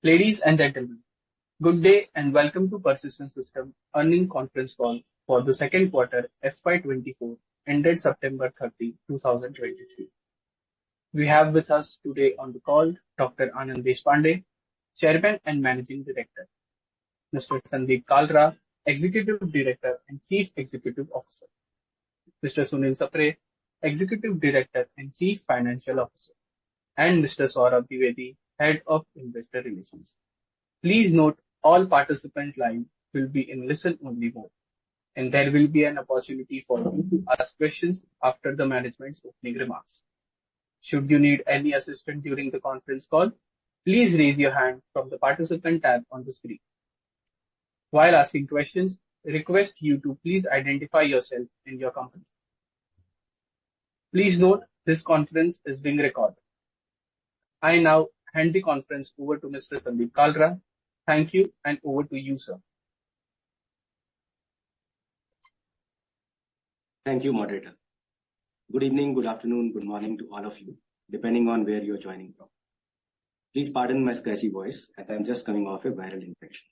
Ladies and gentlemen, good day and welcome to Persistent System earnings conference call for the second quarter FY24 ended September 30, 2023. We have with us today on the call Dr. Anand Deshpande, Chairman and Managing Director, Mr. Sandeep Kalra, Executive Director and Chief Executive Officer, Mr. Sunil Sapre, Executive Director and Chief Financial Officer, and Mr. Saurabh Dwivedi, Head of Investor Relations. Please note all participant lines will be in listen-only mode, and there will be an opportunity for you to ask questions after the management's opening remarks. Should you need any assistance during the conference call, please raise your hand from the participant tab on the screen. While asking questions, request you to please identify yourself and your company. Please note this conference is being recorded. I now hand the conference over to Mr. Sandeep Kalra. Thank you, and over to you, sir. Thank you, moderator. Good evening, good afternoon, good morning to all of you, depending on where you're joining from. Please pardon my scratchy voice as I'm just coming off a viral infection.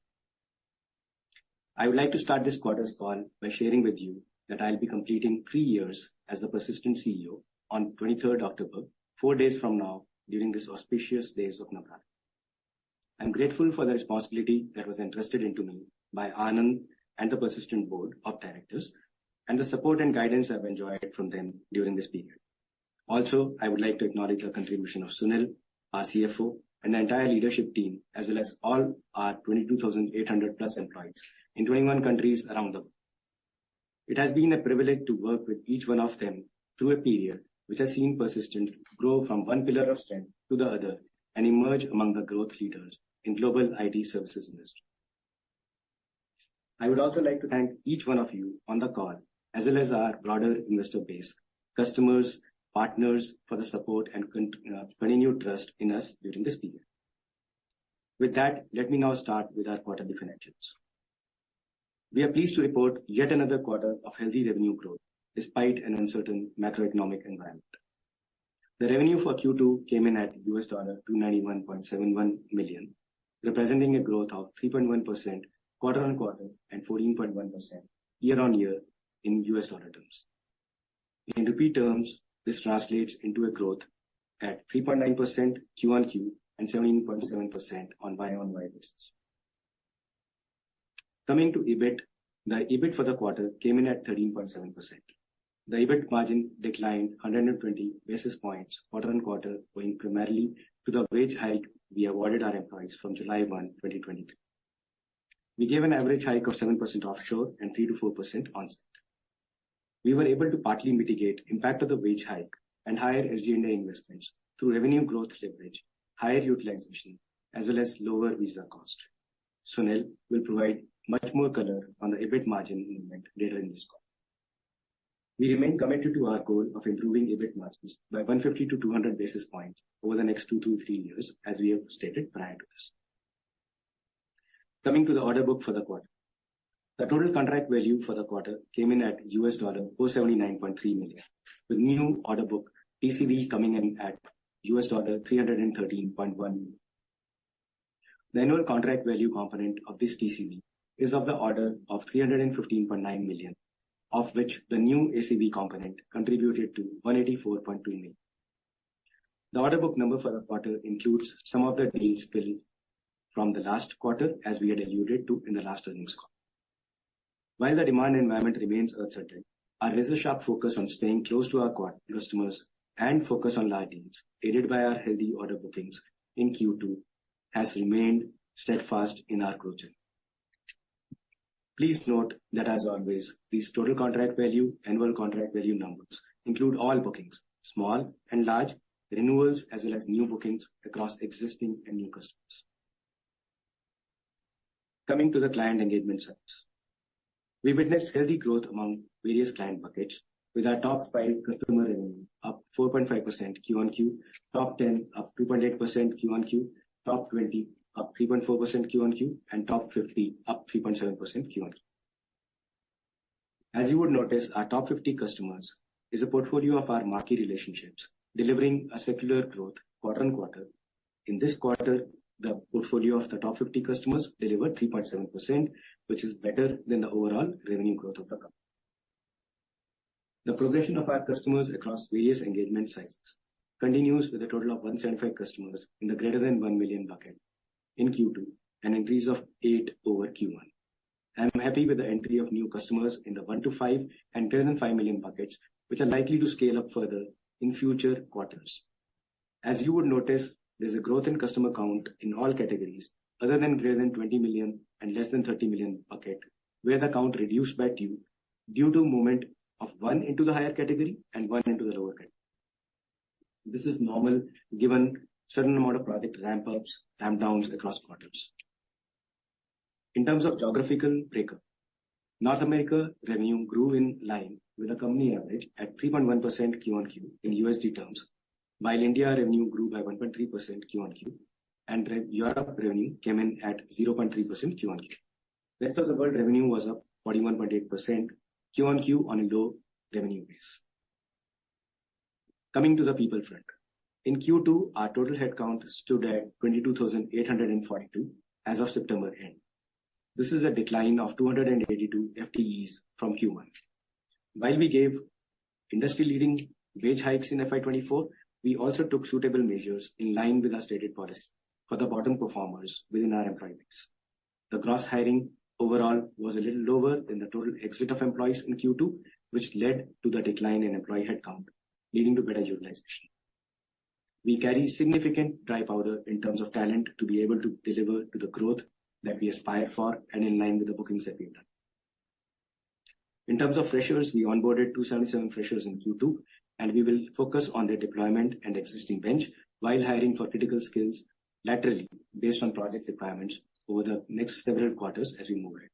I would like to start this quarter's call by sharing with you that I'll be completing 3 years as the Persistent CEO on 23rd October, 4 days from now, during these auspicious days of Navratri. I'm grateful for the responsibility that was entrusted into me by Anand and the Persistent Board of Directors and the support and guidance I've enjoyed from them during this period. Also, I would like to acknowledge the contribution of Sunil, our CFO, and the entire leadership team, as well as all our 22,800 plus employees in 21 countries around the world. It has been a privilege to work with each one of them through a period which has seen Persistent grow from one pillar of strength to the other and emerge among the growth leaders in global IT services industry. I would also like to thank each one of you on the call, as well as our broader investor base, customers, partners for the support and continued trust in us during this period. With that, let me now start with our quarterly financials. We are pleased to report yet another quarter of healthy revenue growth despite an uncertain macroeconomic environment. The revenue for Q2 came in at $291.71 million, representing a growth of 3.1% quarter-on-quarter and 14.1% year-on-year in US dollar terms. In rupee terms, this translates into a growth at 3.9% Q-on-Q and 17.7% on Y-on-Y basis. Coming to EBIT, the EBIT for the quarter came in at 13.7%. The EBIT margin declined 120 basis points quarter-on-quarter, owing primarily to the wage hike we awarded our employees from July 1, 2023. We gave an average hike of 7% offshore and 3 to 4% on-site. We were able to partly mitigate impact of the wage hike and higher SG&A investments through revenue growth leverage, higher utilization, as well as lower visa cost. Sunil will provide much more color on the EBIT margin movement later in this call. We remain committed to our goal of improving EBIT margins by 150 to 200 basis points over the next 2 to 3 years, as we have stated prior to this. Coming to the order book for the quarter. The total contract value for the quarter came in at $479.3 million, with new order book TCV coming in at $313.1 million. The annual contract value component of this TCV is of the order of $315.9 million, of which the new ACV component contributed to $184.2 million. The order book number for the quarter includes some of the deals filled from the last quarter, as we had alluded to in the last earnings call. While the demand environment remains uncertain, our razor-sharp focus on staying close to our customers and focus on large deals, aided by our healthy order bookings in Q2, has remained steadfast in our growth journey. Please note that, as always, these total contract value, annual contract value numbers include all bookings, small and large, renewals, as well as new bookings across existing and new customers. Coming to the client engagement size. We witnessed healthy growth among various client buckets, with our top 5 customer revenue up 4.5% Q-on-Q, top 10 up 2.8% Q-on-Q, top 20 up 3.4% Q-on-Q, and top 50 up 3.7% Q-on-Q. As you would notice, our top 50 customers is a portfolio of our marquee relationships, delivering a secular growth quarter-on-quarter. In this quarter, the portfolio of the top 50 customers delivered 3.7%, which is better than the overall revenue growth of the company. The progression of our customers across various engagement sizes continues with a total of 175 customers in the greater than 1 million bucket in Q2, an increase of 8 over Q1. I am happy with the entry of new customers in the 1 to 5 and greater than 5 million buckets, which are likely to scale up further in future quarters. As you would notice, there's a growth in customer count in all categories other than greater than 20 million and less than 30 million bucket, where the count reduced by 2 due to movement of 1 into the higher category and 1 into the lower category. This is normal given certain amount of project ramp-ups, ramp-downs across quarters. In terms of geographical breakup, North America revenue grew in line with the company average at 3.1% Q-on-Q in USD terms, while India revenue grew by 1.3% Q-on-Q, and Europe revenue came in at 0.3% Q-on-Q. Rest of the world revenue was up 41.8% Q-on-Q on a low revenue base. Coming to the people front. In Q2, our total headcount stood at 22,842 as of September end. This is a decline of 282 FTEs from Q1. While we gave industry-leading wage hikes in FY24, we also took suitable measures in line with our stated policy for the bottom performers within our employee base. The gross hiring overall was a little lower than the total exit of employees in Q2, which led to the decline in employee headcount, leading to better utilization. We carry significant dry powder in terms of talent to be able to deliver to the growth that we aspire for and in line with the bookings that we've done. In terms of freshers, we onboarded 277 freshers in Q2, and we will focus on their deployment and existing bench while hiring for critical skills laterally based on project requirements over the next several quarters as we move ahead.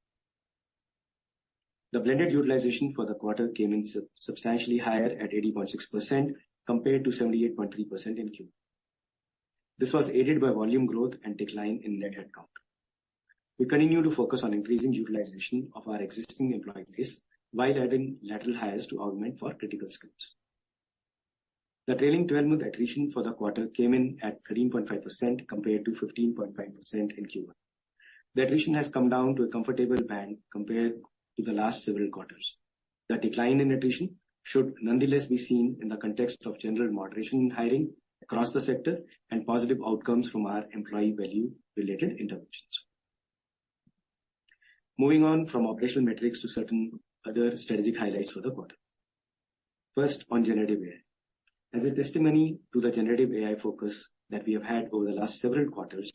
The blended utilization for the quarter came in substantially higher at 80.6% compared to 78.3% in Q. This was aided by volume growth and decline in net headcount. We continue to focus on increasing utilization of our existing employee base while adding lateral hires to augment for critical skills. The trailing 12-month attrition for the quarter came in at 13.5% compared to 15.5% in Q1. The attrition has come down to a comfortable band compared to the last several quarters. The decline in attrition should nonetheless be seen in the context of general moderation in hiring across the sector and positive outcomes from our employee value-related interventions. Moving on from operational metrics to certain other strategic highlights for the quarter. First, on generative AI. As a testimony to the generative AI focus that we have had over the last several quarters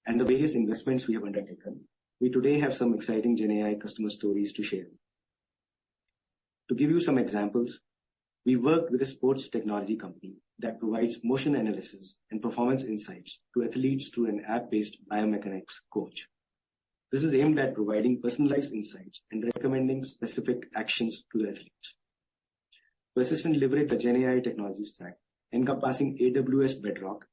and the various investments we have undertaken, we today have some exciting Gen AI customer stories to share. To give you some examples, we worked with a sports technology company that provides motion analysis and performance insights to athletes through an app-based biomechanics coach. This is aimed at providing personalized insights and recommending specific actions to the athletes. Persistent leveraged the Gen AI technology stack encompassing AWS Bedrock,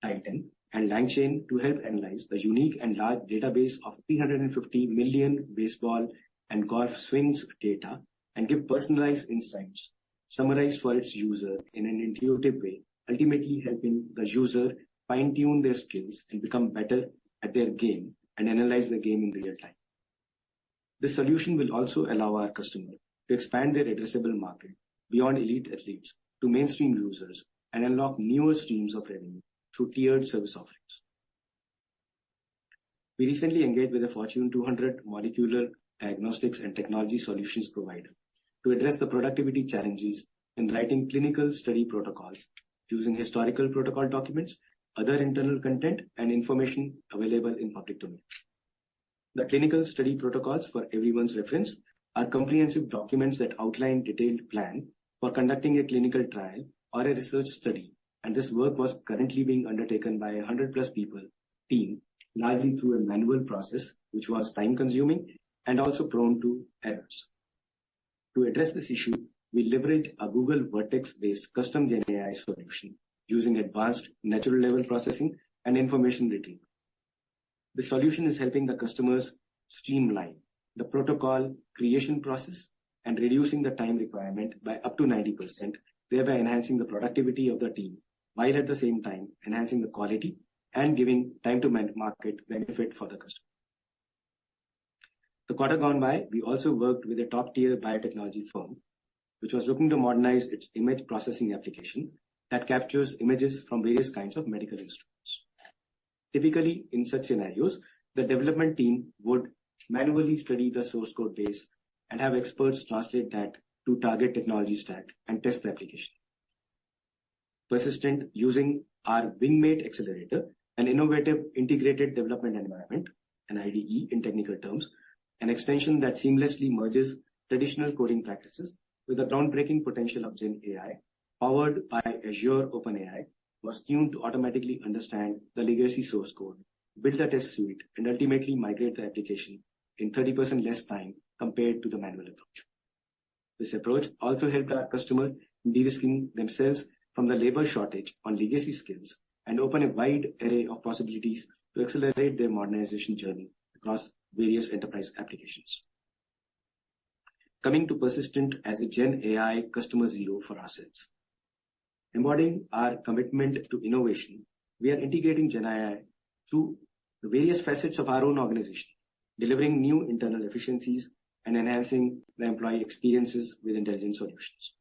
Titan, and LangChain to help analyze the unique and large database of 350 million baseball and golf swings data and give personalized insights summarized for its user in an intuitive way, ultimately helping the user fine-tune their skills and become better at their game and analyze the game in real time. This solution will also allow our customer to expand their addressable market beyond elite athletes to mainstream users and unlock newer streams of revenue through tiered service offerings. We recently engaged with a Fortune 200 molecular diagnostics and technology solutions provider to address the productivity challenges in writing clinical study protocols using historical protocol documents, other internal content, and information available in public domain. The clinical study protocols, for everyone's reference, are comprehensive documents that outline detailed plan for conducting a clinical trial or a research study, and this work was currently being undertaken by a 100+ people team, largely through a manual process, which was time-consuming and also prone to errors. To address this issue, we leveraged a Google Vertex-based custom Gen AI solution using advanced natural level processing and information retrieval. The solution is helping the customers streamline the protocol creation process and reducing the time requirement by up to 90%, thereby enhancing the productivity of the team, while at the same time enhancing the quality and giving time to market benefit for the customer. The quarter gone by, we also worked with a top-tier biotechnology firm, which was looking to modernize its image processing application that captures images from various kinds of medical instruments. Typically, in such scenarios, the development team would manually study the source code base and have experts translate that to target technology stack and test the application. Persistent, using our Wingmate accelerator, an innovative integrated development environment, an IDE in technical terms, an extension that seamlessly merges traditional coding practices with the groundbreaking potential of Gen AI, powered by Azure OpenAI, was tuned to automatically understand the legacy source code, build the test suite, and ultimately migrate the application in 30% less time compared to the manual approach. This approach also helped our customer in de-risking themselves from the labor shortage on legacy skills and open a wide array of possibilities to accelerate their modernization journey across various enterprise applications. Coming to Persistent as a Gen AI customer zero for ourselves. Embodying our commitment to innovation, we are integrating Gen AI through the various facets of our own organization, delivering new internal efficiencies and enhancing the employee experiences with intelligent solutions.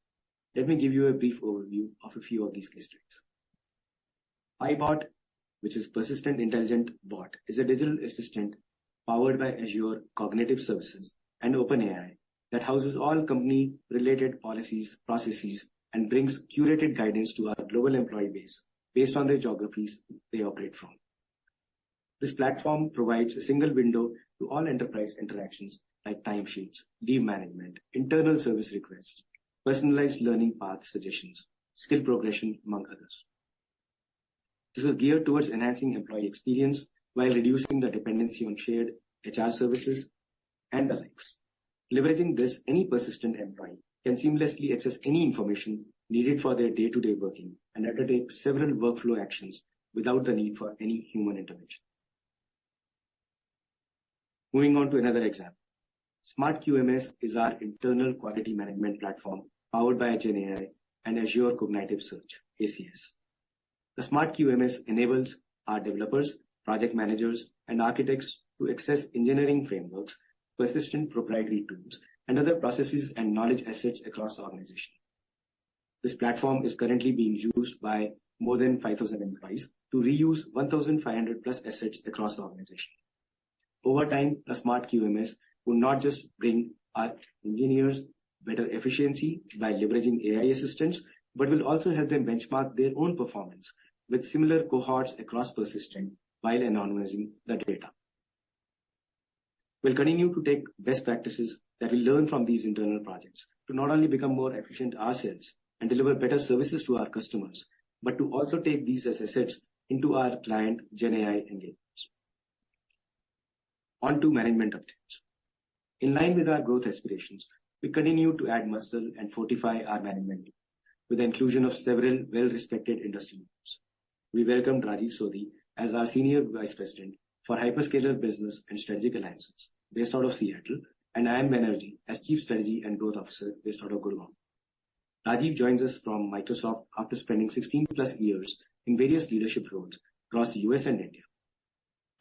Let me give you a brief overview of a few of these case studies. iBot, which is Persistent Intelligent Bot, is a digital assistant powered by Azure Cognitive Services and OpenAI that houses all company-related policies, processes, and brings curated guidance to our global employee base based on the geographies they operate from. This platform provides a single window to all enterprise interactions like timesheets, leave management, internal service requests, personalized learning path suggestions, skill progression, among others. This is geared towards enhancing employee experience while reducing the dependency on shared HR services and the likes. Leveraging this, any Persistent employee can seamlessly access any information needed for their day-to-day working and undertake several workflow actions without the need for any human intervention. Moving on to another example. Smart QMS is our internal quality management platform powered by Gen AI and Azure Cognitive Search, ACS. The Smart QMS enables our developers, project managers, and architects to access engineering frameworks, Persistent proprietary tools, and other processes and knowledge assets across the organization. This platform is currently being used by more than 5,000 employees to reuse 1,500 plus assets across the organization. Over time, the Smart QMS will not just bring our engineers better efficiency by leveraging AI assistants, but will also help them benchmark their own performance with similar cohorts across Persistent while anonymizing the data. We'll continue to take best practices that we learn from these internal projects to not only become more efficient ourselves and deliver better services to our customers, but to also take these as assets into our client Gen AI engagements. On to management updates. In line with our growth aspirations, we continue to add muscle and fortify our management team with the inclusion of several well-respected industry leaders. We welcomed Rajiv Sodhi as our Senior Vice President for Hyperscaler Business and Strategic Alliances based out of Seattle, and Ayan Banerjee as Chief Strategy and Growth Officer based out of Gurgaon. Rajiv joins us from Microsoft after spending 16 plus years in various leadership roles across the US and India.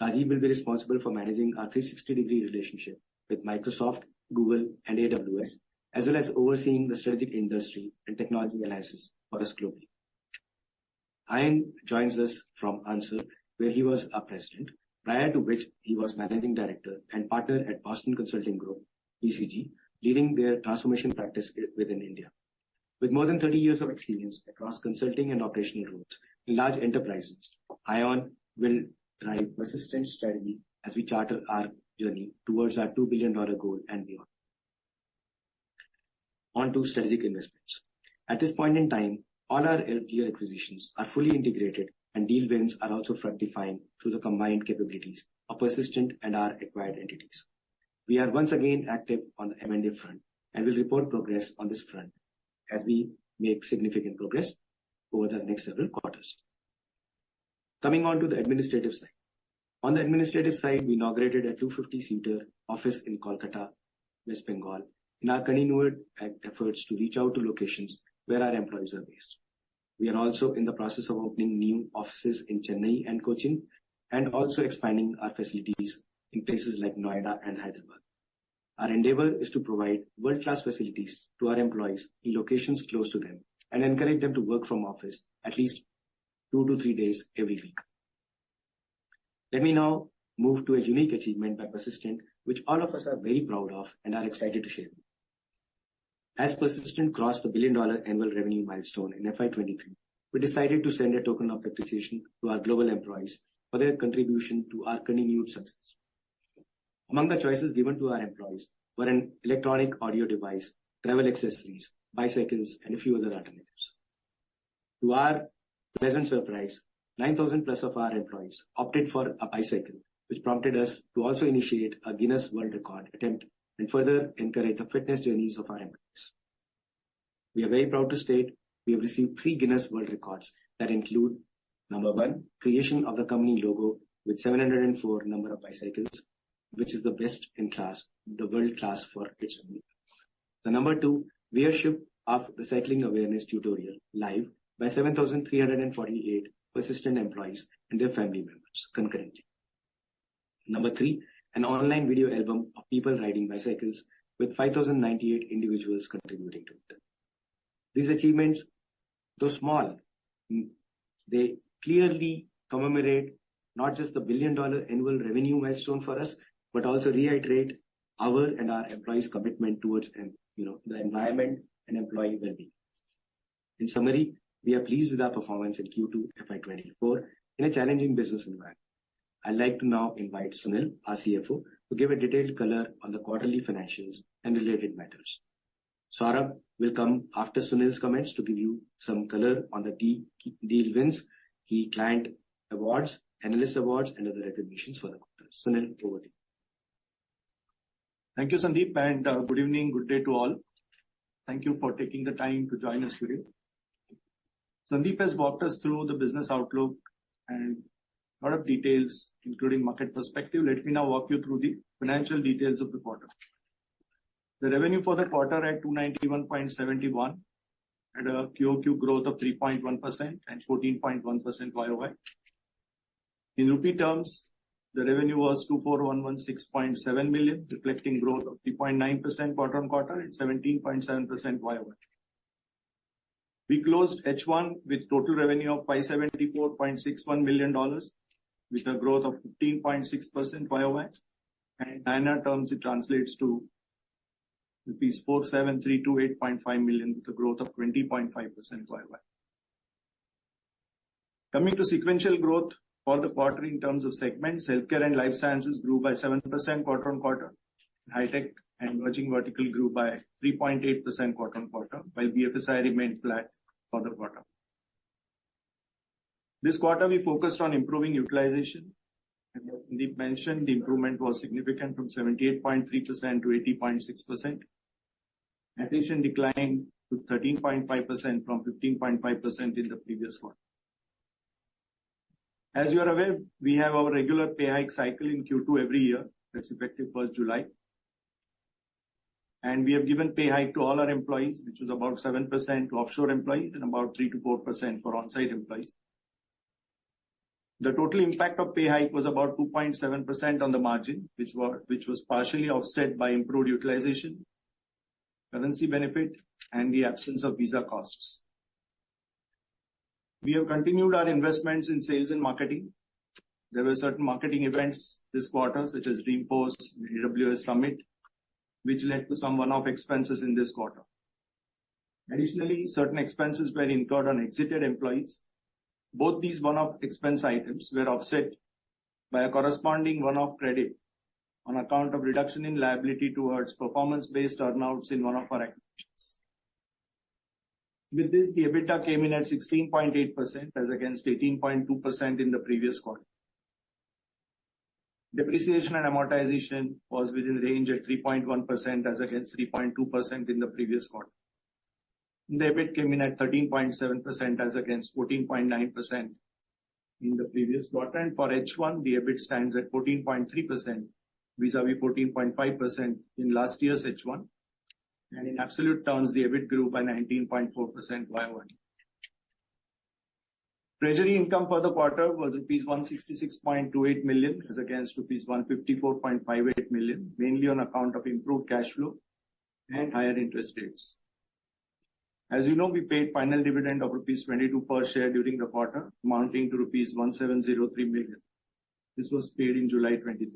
Rajiv will be responsible for managing our 360-degree relationship with Microsoft, Google, and AWS, as well as overseeing the strategic industry and technology alliances for us globally. Ayan joins us from Answer, where he was our president, prior to which he was managing director and partner at Boston Consulting Group, BCG, leading their transformation practice within India. With more than 30 years of experience across consulting and operational roles in large enterprises, Ayan will drive Persistent strategy as we charter our journey towards our $2 billion goal and beyond. On to strategic investments. At this point in time, all our earlier acquisitions are fully integrated and deal wins are also fructifying through the combined capabilities of Persistent and our acquired entities. We are once again active on the M&A front and will report progress on this front as we make significant progress over the next several quarters. Coming on to the administrative side. On the administrative side, we inaugurated a 250-seater office in Kolkata, West Bengal, in our continued efforts to reach out to locations where our employees are based. We are also in the process of opening new offices in Chennai and Cochin, and also expanding our facilities in places like Noida and Hyderabad. Our endeavor is to provide world-class facilities to our employees in locations close to them and encourage them to work from office at least 2 to 3 days every week. Let me now move to a unique achievement by Persistent, which all of us are very proud of and are excited to share. As Persistent crossed the $1 billion annual revenue milestone in FY23, we decided to send a token of appreciation to our global employees for their contribution to our continued success. Among the choices given to our employees were an electronic audio device, travel accessories, bicycles, and a few other alternatives. To our pleasant surprise, 9,000 plus of our employees opted for a bicycle, which prompted us to also initiate a Guinness World Record attempt and further encourage the fitness journeys of our employees. We are very proud to state we have received 3 Guinness World Records that include: number 1, creation of the company logo with 704 number of bicycles, which is the best in class, the world class for its own. The number 2, viewership of the cycling awareness tutorial live by 7,348 Persistent employees and their family members concurrently. Number 3, an online video album of people riding bicycles with 5,098 individuals contributing to it. These achievements, though small, they clearly commemorate not just the $1 billion annual revenue milestone for us, but also reiterate our and our employees' commitment towards the environment and employee well-being. In summary, we are pleased with our performance in Q2 FY24 in a challenging business environment. I'd like to now invite Sunil, our CFO, to give a detailed color on the quarterly financials and related matters. Saurabh will come after Sunil's comments to give you some color on the deal wins, key client awards, analyst awards, and other recognitions for the quarter. Sunil, over to you. Thank you, Sandeep, and good evening, good day to all. Thank you for taking the time to join us today. Sandeep has walked us through the business outlook and a lot of details, including market perspective. Let me now walk you through the financial details of the quarter. The revenue for the quarter at 291.71 had a QOQ growth of 3.1% and 14.1% YOY. In rupee terms, the revenue was 24,116.7 million, reflecting growth of 3.9% quarter on quarter and 17.7% YOY. We closed H1 with total revenue of $574.61 million, with a growth of 15.6% YOY. And in INR terms, it translates to rupees 47,328.5 million, with a growth of 20.5% YOY. Coming to sequential growth for the quarter in terms of segments, healthcare and life sciences grew by 7% quarter on quarter. High-tech and emerging vertical grew by 3.8% quarter on quarter, while BFSI remained flat for the quarter. This quarter, we focused on improving utilization. And as Sandeep mentioned, the improvement was significant from 78.3% to 80.6%. Attrition declined to 13.5% from 15.5% in the previous quarter. As you are aware, we have our regular pay hike cycle in Q2 every year. That's effective 1st July. And we have given pay hike to all our employees, which was about 7% to offshore employees and about 3 to 4% for on-site employees. The total impact of pay hike was about 2.7% on the margin, which was partially offset by improved utilization, currency benefit, and the absence of visa costs. We have continued our investments in sales and marketing. There were certain marketing events this quarter, such as Dreamforce, AWS Summit, which led to some one-off expenses in this quarter. Additionally, certain expenses were incurred on exited employees. Both these one-off expense items were offset by a corresponding one-off credit on account of reduction in liability towards performance-based earnouts in one of our acquisitions. With this, the EBITDA came in at 16.8% as against 18.2% in the previous quarter. Depreciation and amortization was within range at 3.1% as against 3.2% in the previous quarter. The EBIT came in at 13.7% as against 14.9% in the previous quarter. And for H1, the EBIT stands at 14.3% vis-a-vis 14.5% in last year's H1. And in absolute terms, the EBIT grew by 19.4% YOY. Treasury income for the quarter was rupees 166.28 million as against rupees 154.58 million, mainly on account of improved cash flow and higher interest rates. As you know, we paid final dividend of rupees 22 per share during the quarter, amounting to rupees 1703 million. This was paid in July 23.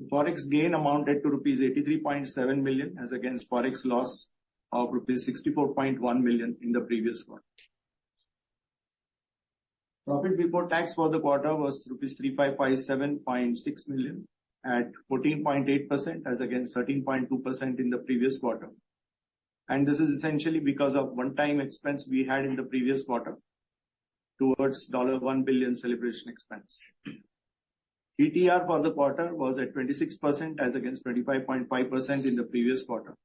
The Forex gain amounted to rupees 83.7 million as against Forex loss of rupees 64.1 million in the previous quarter. Profit before tax for the quarter was rupees 3557.6 million at 14.8% as against 13.2% in the previous quarter. And this is essentially because of one-time expense we had in the previous quarter towards $1 billion celebration expense. ETR for the quarter was at 26% as against 25.5% in the previous quarter.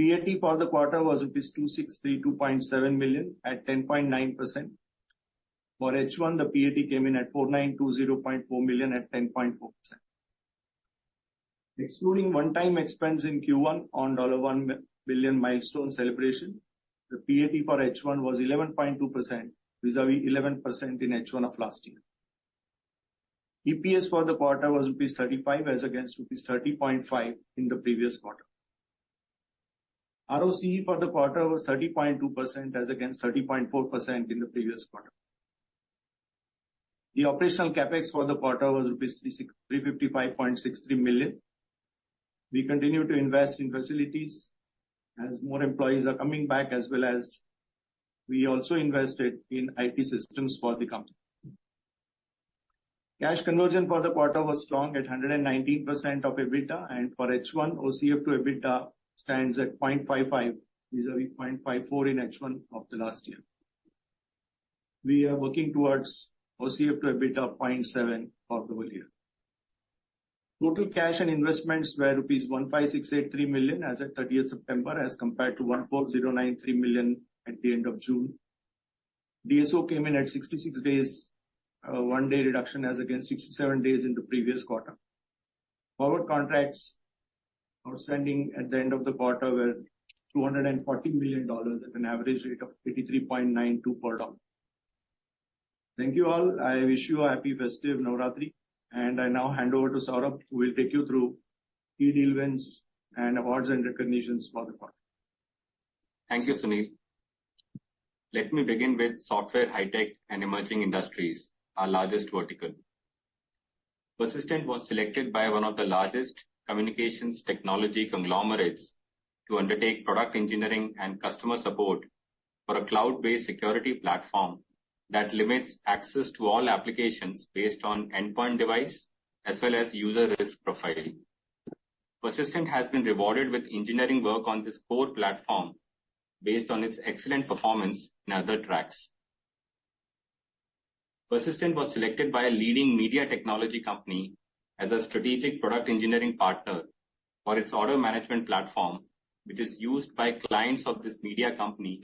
PAT for the quarter was rupees 2632.7 million at 10.9%. For H1, the PAT came in at 4920.4 million at 10.4%. Excluding one-time expense in Q1 on $1 billion milestone celebration, the PAT for H1 was 11.2% vis-a-vis 11% in H1 of last year. EPS for the quarter was rupees 35 as against rupees 30.5 in the previous quarter. ROCE for the quarter was 30.2% as against 30.4% in the previous quarter. The operational capex for the quarter was rupees 355.63 million. We continue to invest in facilities as more employees are coming back, as well as we also invested in IT systems for the company. Cash conversion for the quarter was strong at 119% of EBITDA, and for H1, OCF to EBITDA stands at 0.55 vis-a-vis 0.54 in H1 of the last year. We are working towards OCF to EBITDA of 0.7 for the whole year. Total cash and investments were rupees 15,683 million as at 30th September as compared to 14,093 million at the end of June. DSO came in at 66 days, 1 day reduction as against 67 days in the previous quarter. Forward contracts outstanding at the end of the quarter were $240 million at an average rate of 83.92 per dollar. Thank you all. I wish you a happy festive Navratri, and I now hand over to Saurabh, who will take you through key deal wins and awards and recognitions for the quarter. Thank you, Sunil. Let me begin with software, high-tech and emerging industries, our largest vertical. Persistent was selected by one of the largest communications technology conglomerates to undertake product engineering and customer support for a cloud-based security platform that limits access to all applications based on endpoint device as well as user risk profile. Persistent has been rewarded with engineering work on this core platform based on its excellent performance in other tracks. Persistent was selected by a leading media technology company as a strategic product engineering partner for its order management platform, which is used by clients of this media company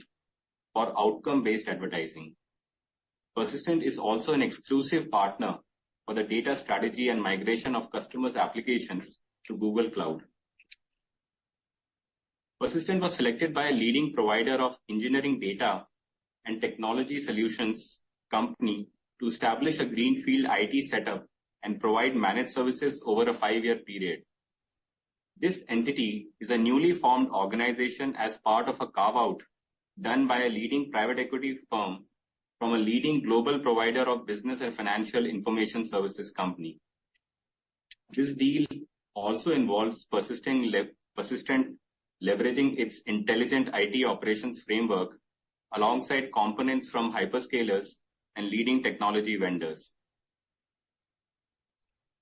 for outcome-based advertising. Persistent is also an exclusive partner for the data strategy and migration of customers' applications to Google Cloud. Persistent was selected by a leading provider of engineering data and technology solutions company to establish a greenfield IT setup and provide managed services over a 5-year period. This entity is a newly formed organization as part of a carve-out done by a leading private equity firm from a leading global provider of business and financial information services company. This deal also involves Persistent leveraging its intelligent IT operations framework alongside components from hyperscalers and leading technology vendors.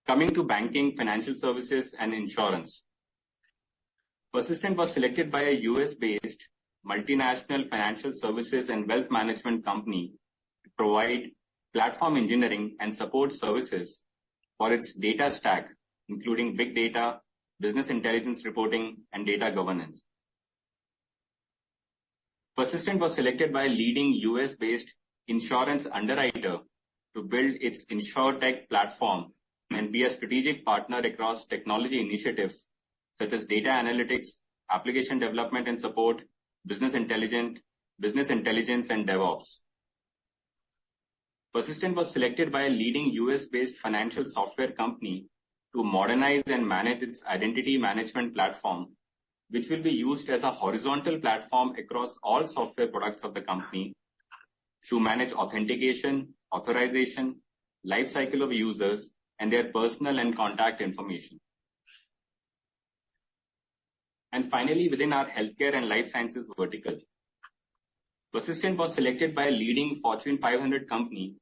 Coming to banking, financial services, and insurance. Persistent was selected by a US-based multinational financial services and wealth management company to provide platform engineering and support services for its data stack, including big data, business intelligence reporting, and data governance. Persistent was selected by a leading US-based insurance underwriter to build its InsurTech platform and be a strategic partner across technology initiatives such as data analytics, application development and support, business intelligence, business intelligence, and DevOps. Persistent was selected by a leading US-based financial software company to modernize and manage its identity management platform, which will be used as a horizontal platform across all software products of the company to manage authentication, authorization, life cycle of users, and their personal and contact information. And finally, within our healthcare and life sciences vertical, Persistent was selected by a leading Fortune 500 company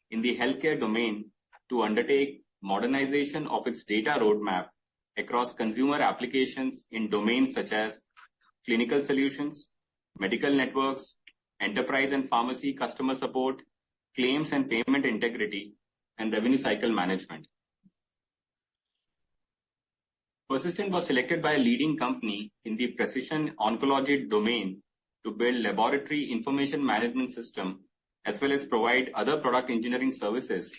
in the healthcare domain to undertake modernization of its data roadmap across consumer applications in domains such as clinical solutions, medical networks, enterprise and pharmacy customer support, claims and payment integrity, and revenue cycle management. Persistent was selected by a leading company in the precision oncology domain to build laboratory information management system as well as provide other product engineering services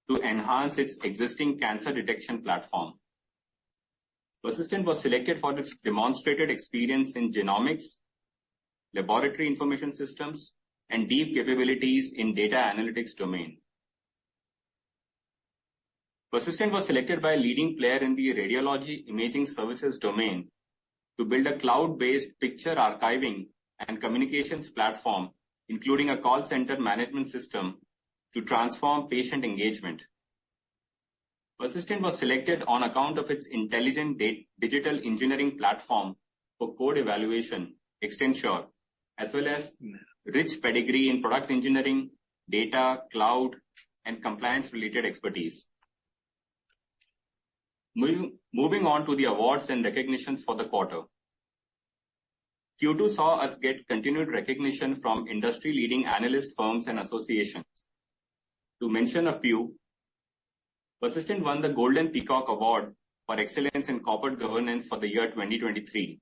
to enhance its existing cancer detection platform. Persistent was selected for its demonstrated experience in genomics, laboratory information systems, and deep capabilities in data analytics domain. Persistent was selected by a leading player in the radiology imaging services domain to build a cloud-based picture archiving and communications platform, including a call center management system to transform patient engagement. Persistent was selected on account of its intelligent digital engineering platform for code evaluation, Extensure, as well as rich pedigree in product engineering, data, cloud, and compliance-related expertise. Moving on to the awards and recognitions for the quarter. Q2 saw us get continued recognition from industry-leading analyst firms and associations. To mention a few, Persistent won the Golden Peacock Award for Excellence in Corporate Governance for the year 2023.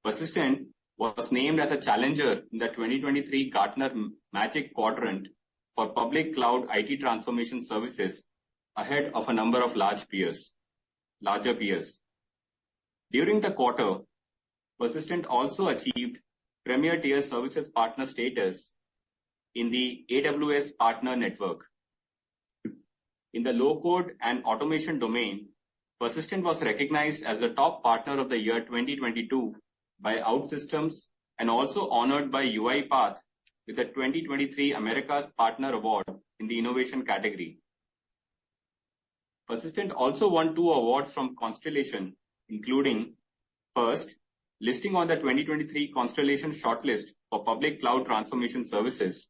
Persistent was named as a challenger in the 2023 Gartner Magic Quadrant for Public Cloud IT Transformation Services, ahead of a number of larger peers. During the quarter, Persistent also achieved Premier Tier Services Partner status in the AWS Partner Network. In the low-code and automation domain, Persistent was recognized as the top partner of the year 2022 by OutSystems and also honored by UiPath with the 2023 America's Partner Award in the innovation category. Persistent also won 2 awards from Constellation, including first, listing on the 2023 Constellation shortlist for public cloud transformation services,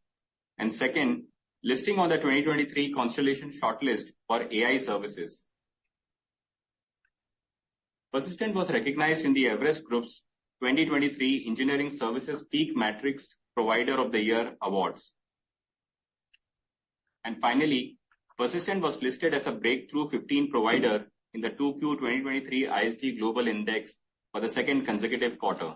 and second, listing on the 2023 Constellation shortlist for AI services. Persistent was recognized in the Everest Group's 2023 Engineering Services Peak Matrix Provider of the Year Awards. And finally, Persistent was listed as a Breakthrough 15 provider in the 2Q 2023 ISG Global Index for the second consecutive quarter.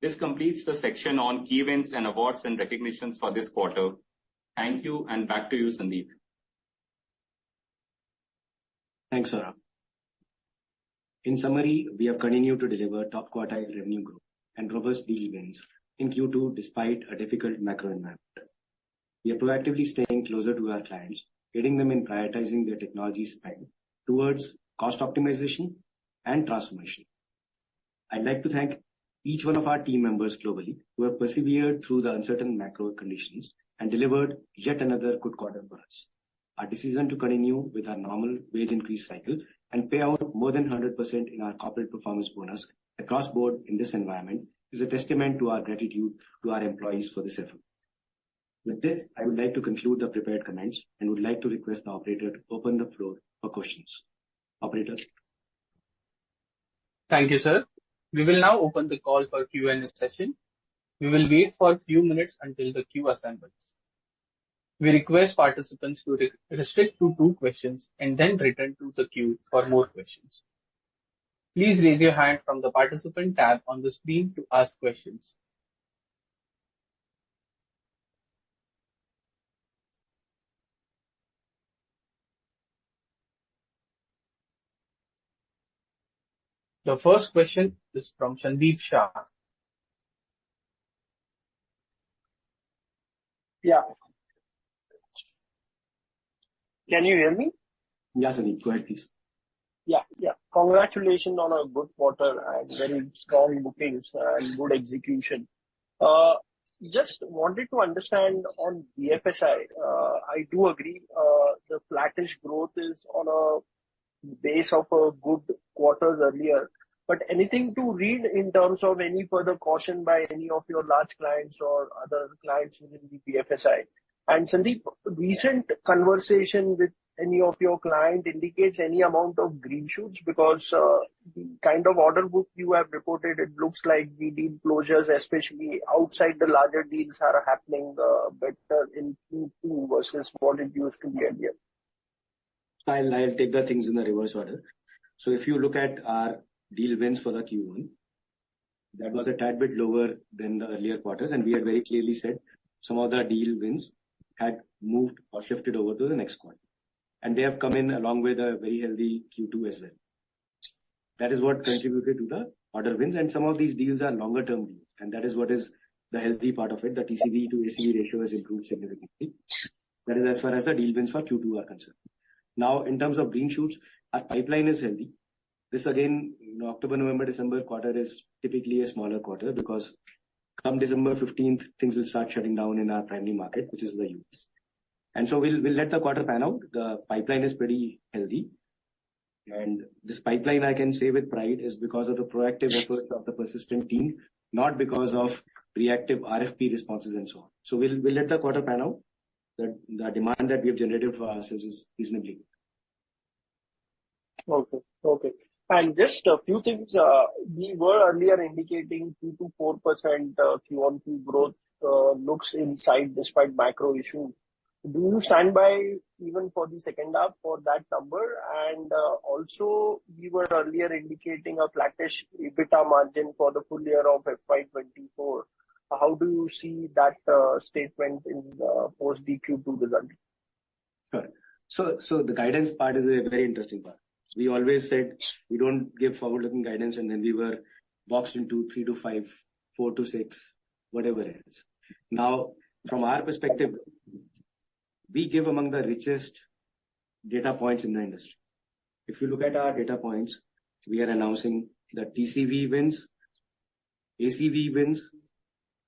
This completes the section on key events and awards and recognitions for this quarter. Thank you, and back to you, Sandeep. Thanks, Saurabh. In summary, we have continued to deliver top quartile revenue growth and robust deal wins in Q2 despite a difficult macro environment. We are proactively staying closer to our clients, aiding them in prioritizing their technology spend towards cost optimization and transformation. I'd like to thank each one of our team members globally who have persevered through the uncertain macro conditions and delivered yet another good quarter for us. Our decision to continue with our normal wage increase cycle and pay out more than 100% in our corporate performance bonus across board in this environment is a testament to our gratitude to our employees for this effort. With this, I would like to conclude the prepared comments and would like to request the operator to open the floor for questions. Operator. Thank you, sir. We will now open the call for Q&A session. We will wait for a few minutes until the queue assembles. We request participants to restrict to 2 questions and then return to the queue for more questions. Please raise your hand from the participant tab on the screen to ask questions. The first question is from Sandeep Shah. Yeah. Can you hear me? Yeah, Sandeep, go ahead, please. Yeah. Congratulations on a good quarter and very strong bookings and good execution. Just wanted to understand on BFSI. I do agree, the flattish growth is on a base of a good quarters earlier. But anything to read in terms of any further caution by any of your large clients or other clients within the BFSI? And Sandeep, recent conversation with any of your client indicates any amount of green shoots? Because the kind of order book you have reported, it looks like the deal closures, especially outside the larger deals, are happening better in Q2 versus what it used to be earlier. I'll take the things in the reverse order. So if you look at our deal wins for the Q1, that was a tad bit lower than the earlier quarters, and we had very clearly said some of the deal wins had moved or shifted over to the next quarter. And they have come in along with a very healthy Q2 as well. That is what contributed to the order wins, and some of these deals are longer term deals, and that is what is the healthy part of it. The TCV to ACV ratio has improved significantly. That is as far as the deal wins for Q2 are concerned. Now, in terms of green shoots, our pipeline is healthy. This again, October, November, December quarter is typically a smaller quarter because come December 15th, things will start shutting down in our primary market, which is the US. And so we'll let the quarter pan out. The pipeline is pretty healthy. And this pipeline, I can say with pride, is because of the proactive efforts of the Persistent team, not because of reactive RFP responses and so on. So we'll let the quarter pan out. The demand that we have generated for ourselves is reasonably good. Okay. And just a few things. We were earlier indicating 2 to 4% Q1Q growth looks in sight despite macro issues. Do you stand by even for the second half for that number? And also, we were earlier indicating a flattish EBITDA margin for the full year of FY24. How do you see that statement in post the Q2 result? Sure. So the guidance part is a very interesting part. We always said we don't give forward-looking guidance, and then we were boxed into 3 to 5, 4 to 6, whatever it is. Now, from our perspective, we give among the richest data points in the industry. If you look at our data points, we are announcing the TCV wins, ACV wins,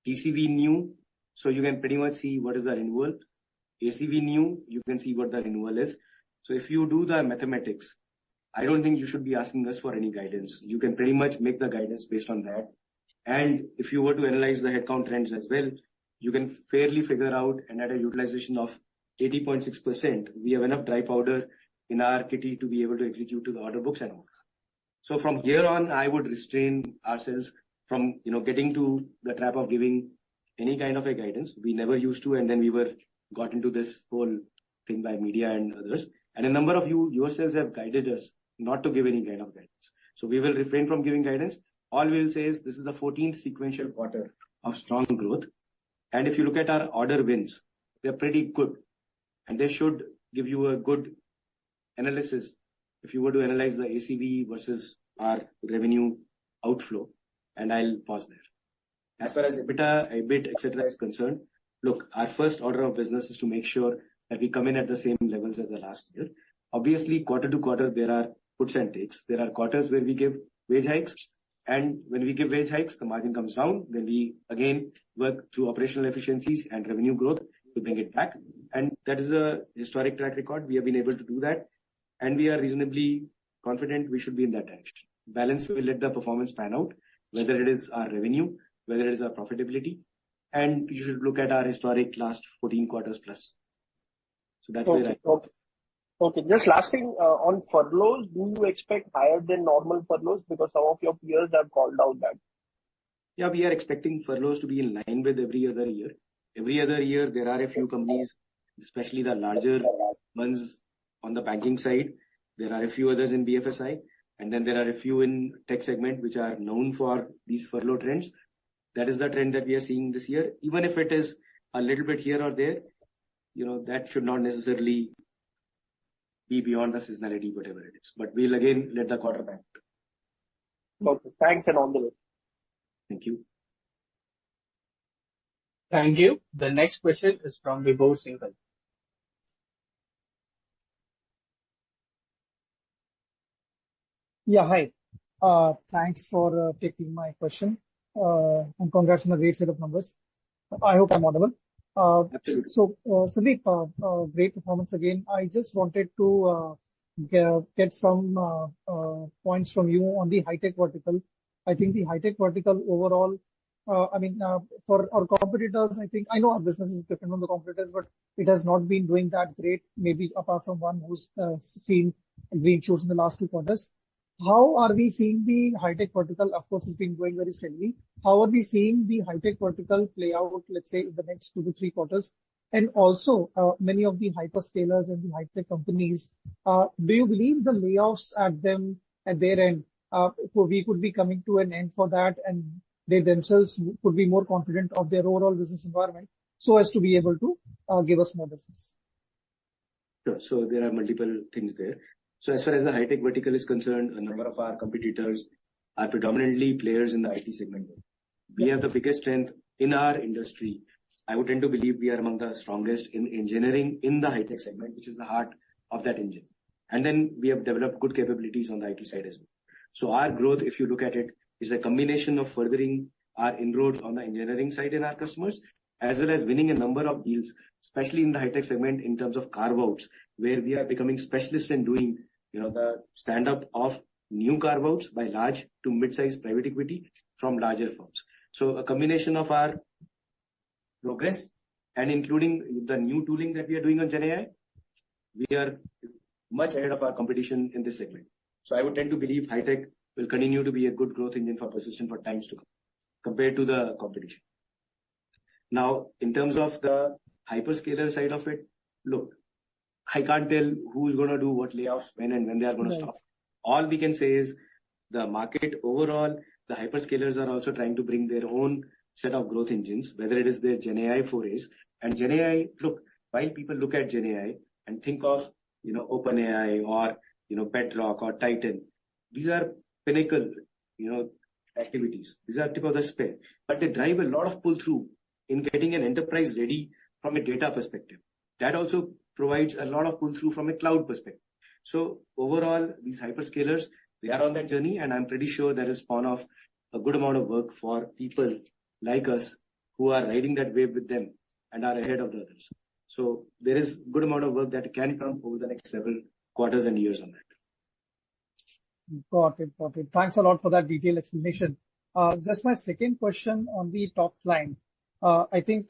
TCV new. So you can pretty much see what is the renewal. ACV new, you can see what the renewal is. So if you do the mathematics, I don't think you should be asking us for any guidance. You can pretty much make the guidance based on that. And if you were to analyze the headcount trends as well, you can fairly figure out, and at a utilization of 80.6%, we have enough dry powder in our kitty to be able to execute to the order books and all. So from here on, I would restrain ourselves from, getting to the trap of giving any kind of a guidance. We never used to, and then we got into this whole thing by media and others. And a number of you yourselves have guided us not to give any kind of guidance. So we will refrain from giving guidance. All we will say is this is the 14th sequential quarter of strong growth. And if you look at our order wins, they're pretty good. And they should give you a good analysis if you were to analyze the ACV versus our revenue outflow. And I'll pause there. As far as EBITDA, EBIT, etc. is concerned, look, our first order of business is to make sure that we come in at the same levels as the last year. Obviously, quarter to quarter, there are puts and takes. There are quarters where we give wage hikes. And when we give wage hikes, the margin comes down. Then we again work through operational efficiencies and revenue growth to bring it back. And that is a historic track record. We have been able to do that. And we are reasonably confident we should be in that direction. Balance will let the performance pan out, whether it is our revenue, whether it is our profitability. And you should look at our historic last 14 quarters plus. So that's where Okay. Just last thing on furloughs, do you expect higher than normal furloughs? Because some of your peers have called out that. Yeah, we are expecting furloughs to be in line with every other year. Every other year, there are a few companies, especially the larger ones on the banking side. There are a few others in BFSI. And then there are a few in tech segment which are known for these furlough trends. That is the trend that we are seeing this year. Even if it is a little bit here or there, that should not necessarily be beyond the seasonality, whatever it is. But we'll again let the quarter back. Okay. Thanks and all the way. Thank you. Thank you. The next question is from Vibhor Singhal. Yeah, hi. Thanks for taking my question. And congrats on a great set of numbers. I hope I'm audible. Sandeep, great performance again. I just wanted to get some points from you on the high-tech vertical. I think the high-tech vertical overall, for our competitors, I know our business is different from the competitors, but it has not been doing that great, maybe apart from one who's seen green shoots in the last 2 quarters. How are we seeing the high-tech vertical? Of course, it's been growing very steadily. How are we seeing the high-tech vertical play out, let's say, in the next 2 to 3 quarters? And also, many of the hyperscalers and the high-tech companies, do you believe the layoffs at their end, we could be coming to an end for that, and they themselves could be more confident of their overall business environment so as to be able to give us more business? Sure. So there are multiple things there. So as far as the high-tech vertical is concerned, a number of our competitors are predominantly players in the IT segment. We have the biggest strength in our industry. I would tend to believe we are among the strongest in engineering in the high-tech segment, which is the heart of that engine. And then we have developed good capabilities on the IT side as well. So our growth, if you look at it, is a combination of furthering our inroads on the engineering side in our customers, as well as winning a number of deals, especially in the high-tech segment in terms of carve-outs, where we are becoming specialists in doing, the stand-up of new carve-outs by large to mid-sized private equity from larger firms. So a combination of our progress and including the new tooling that we are doing on GenAI, we are much ahead of our competition in this segment. So I would tend to believe high-tech will continue to be a good growth engine for Persistent for times to come compared to the competition. Now, in terms of the hyperscaler side of it, look, I can't tell who's going to do what layoffs when and when they are going to stop. All we can say is the market overall, the hyperscalers are also trying to bring their own set of growth engines, whether it is their GenAI forays. And GenAI, look, while people look at GenAI and think of, OpenAI or, Bedrock or Titan, these are pinnacle, activities. These are tip of the spear, but they drive a lot of pull through in getting an enterprise ready from a data perspective. That also provides a lot of pull through from a cloud perspective. So overall, these hyperscalers, they are on that journey, and I'm pretty sure that is spawn of a good amount of work for people like us who are riding that wave with them and are ahead of the others. So there is good amount of work that can come over the next several quarters and years on that. Got it. Thanks a lot for that detailed explanation. Just my second question on the top client. I think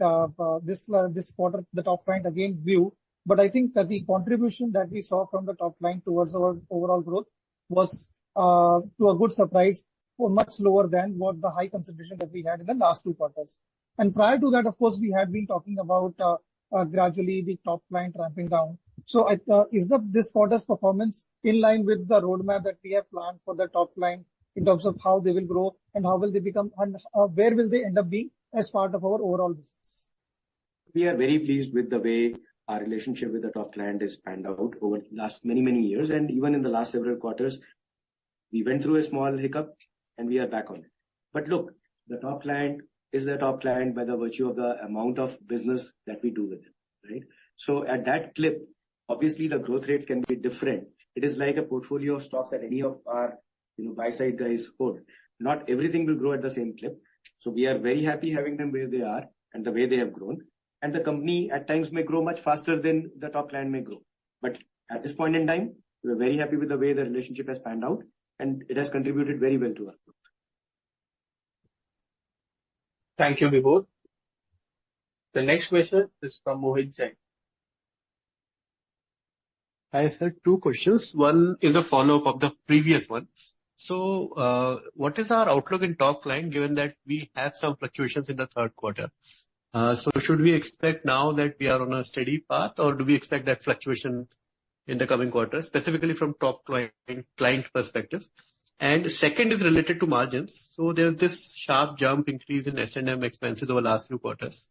this quarter, the top client again grew, but I think the contribution that we saw from the top client towards our overall growth was to a good surprise, or much lower than what the high concentration that we had in the last 2 quarters. And prior to that, of course, we had been talking about gradually the top client ramping down. So is this quarter's performance in line with the roadmap that we have planned for the top line in terms of how they will grow and how will they become and where will they end up being as part of our overall business? We are very pleased with the way our relationship with the top client is panned out over the last many, many years. And even in the last several quarters, we went through a small hiccup and we are back on it. But look, the top client is the top client by the virtue of the amount of business that we do with them, right? So at that clip, obviously the growth rates can be different. It is like a portfolio of stocks that any of our buy-side guys hold. Not everything will grow at the same clip. So we are very happy having them where they are and the way they have grown. And the company at times may grow much faster than the top client may grow. But at this point in time, we're very happy with the way the relationship has panned out, and it has contributed very well to our growth. Thank you, Vibhor. The next question is from Mohit Jain. I have 2 questions. One is a follow-up of the previous one. So, what is our outlook in top line, given that we had some fluctuations in the third quarter? So should we expect now that we are on a steady path, or do we expect that fluctuation in the coming quarters, specifically from top client perspective? And second is related to margins. So there's this sharp jump increase in S&M expenses over the last few quarters,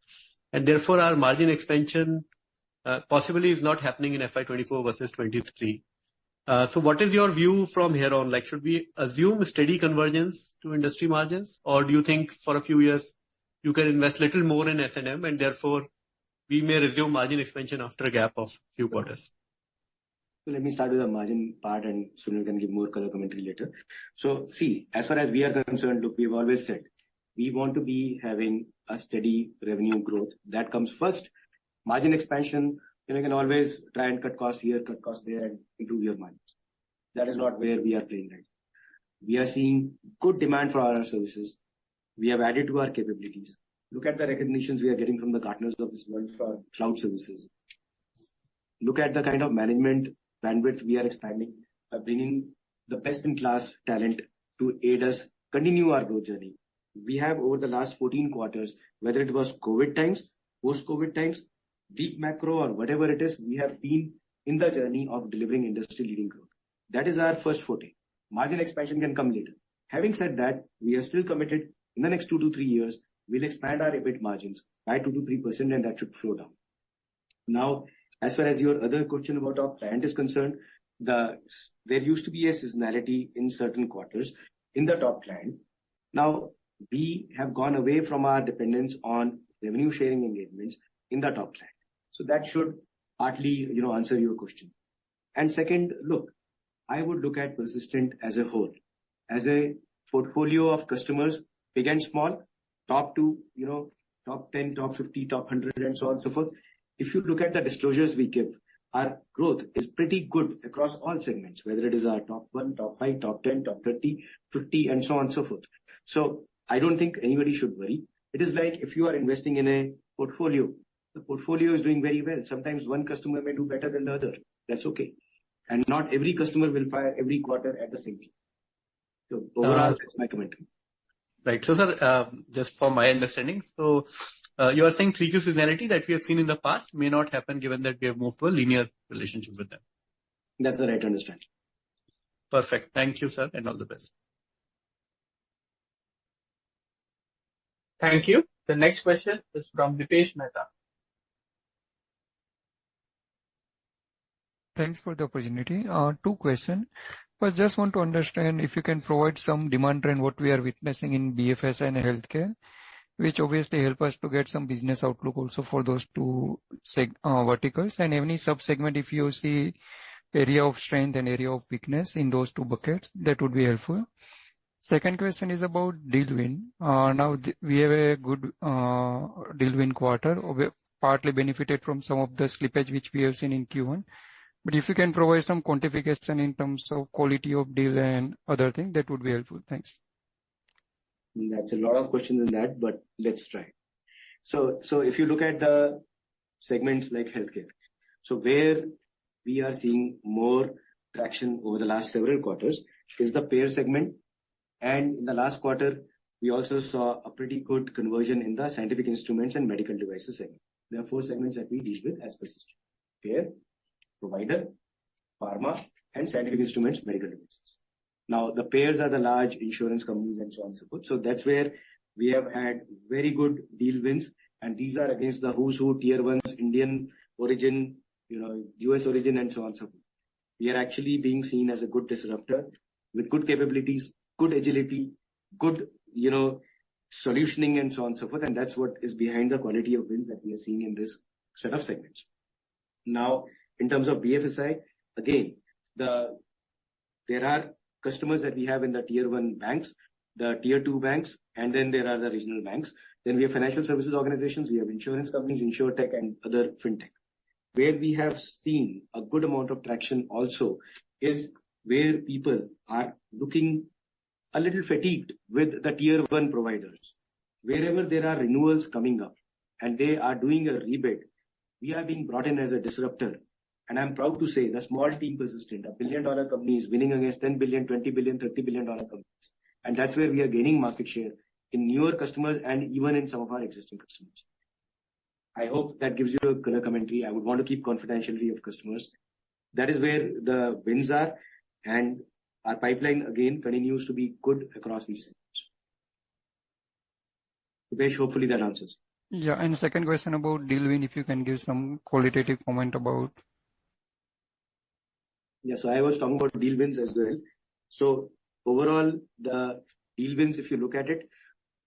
and therefore our margin expansion possibly is not happening in FY24 versus 23. So what is your view from here on? Should we assume steady convergence to industry margins, or do you think for a few years you can invest little more in S&M, and therefore we may resume margin expansion after a gap of few quarters? So let me start with the margin part, and Sunil can give more color commentary later. So see, as far as we are concerned, look, we've always said we want to be having a steady revenue growth. That comes first. Margin expansion, you can always try and cut costs here, cut costs there, and improve your margins. That is not where we are playing right. We are seeing good demand for our services. We have added to our capabilities. Look at the recognitions we are getting from the partners of this world for cloud services. Look at the kind of management bandwidth we are expanding by bringing the best-in-class talent to aid us continue our growth journey. We have, over the last 14 quarters, whether it was COVID times, post-COVID times, weak macro, or whatever it is, we have been in the journey of delivering industry-leading growth. That is our first forte. Margin expansion can come later. Having said that, we are still committed in the next 2 to 3 years, we'll expand our EBIT margins by 2 to 3%, and that should flow down. Now, as far as your other question about our client is concerned, there used to be a seasonality in certain quarters in the top client. Now, we have gone away from our dependence on revenue sharing engagements in the top client. So that should partly, answer your question. And second, look, I would look at Persistent as a whole, as a portfolio of customers, big and small, top 2, top 10, top 50, top 100, and so on and so forth. If you look at the disclosures we give, our growth is pretty good across all segments, whether it is our top 1, top 5, top 10, top 30, 50, and so on and so forth. So I don't think anybody should worry. It is like if you are investing in a portfolio, the portfolio is doing very well. Sometimes one customer may do better than the other. That's okay. And not every customer will fire every quarter at the same time. So overall, that's my commentary. Right. So, sir, just for my understanding, so you are saying 3Q seasonality that we have seen in the past may not happen given that we have moved to a linear relationship with them. That's the right understanding. Perfect. Thank you, sir, and all the best. Thank you. The next question is from Dipesh Mehta. Thanks for the opportunity. 2 questions. First, just want to understand if you can provide some demand trend what we are witnessing in BFSI and healthcare, which obviously help us to get some business outlook also for those 2 verticals, and any sub-segment if you see area of strength and area of weakness in those 2 buckets, that would be helpful. Second question is about deal win. Now we have a good deal win quarter, partly benefited from some of the slippage which we have seen in Q1. But if you can provide some quantification in terms of quality of deal and other things, that would be helpful. Thanks. That's a lot of questions in that, but let's try. So if you look at the segments like healthcare, so where we are seeing more traction over the last several quarters is the payer segment. And in the last quarter, we also saw a pretty good conversion in the scientific instruments and medical devices segment. There are 4 segments that we deal with as Persistent: payer, provider, pharma, and scientific instruments, medical devices. Now, the payers are the large insurance companies and so on and so forth. So that's where we have had very good deal wins. And these are against the who's who, tier 1s, Indian origin, US origin, and so on and so forth. We are actually being seen as a good disruptor with good capabilities, good agility, good, solutioning, and so on and so forth. And that's what is behind the quality of wins that we are seeing in this set of segments. Now, in terms of BFSI, again, there are customers that we have in the tier 1 banks, the tier 2 banks, and then there are the regional banks. Then we have financial services organizations, we have insurance companies, insurtech, and other fintech. Where we have seen a good amount of traction also is where people are looking a little fatigued with the tier 1 providers. Wherever there are renewals coming up and they are doing a rebid, we are being brought in as a disruptor. And I'm proud to say the small team Persistent, $1 billion company is winning against $10 billion, $20 billion, $30 billion companies. And that's where we are gaining market share in newer customers and even in some of our existing customers. I hope that gives you a color commentary. I would want to keep confidentiality of customers. That is where the wins are. And our pipeline, again, continues to be good across these segments. Dipesh, hopefully that answers. Yeah, and second question about deal win, if you can give some qualitative comment about. Yeah, so I was talking about deal wins as well. So overall, the deal wins, if you look at it,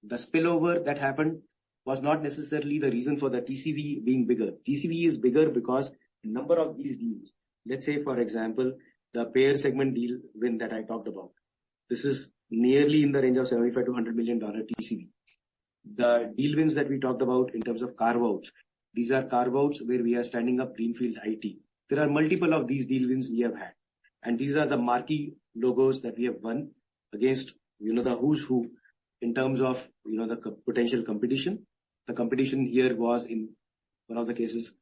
the spillover that happened was not necessarily the reason for the TCV being bigger. TCV is bigger because a number of these deals, let's say, for example, the payer segment deal win that I talked about. This is nearly in the range of $75 to $100 million TCV. The deal wins that we talked about in terms of carve-outs, these are carve-outs where we are standing up greenfield IT. There are multiple of these deal wins we have had. And these are the marquee logos that we have won against, the who's who in terms of, the potential competition. The competition here was in one of the cases,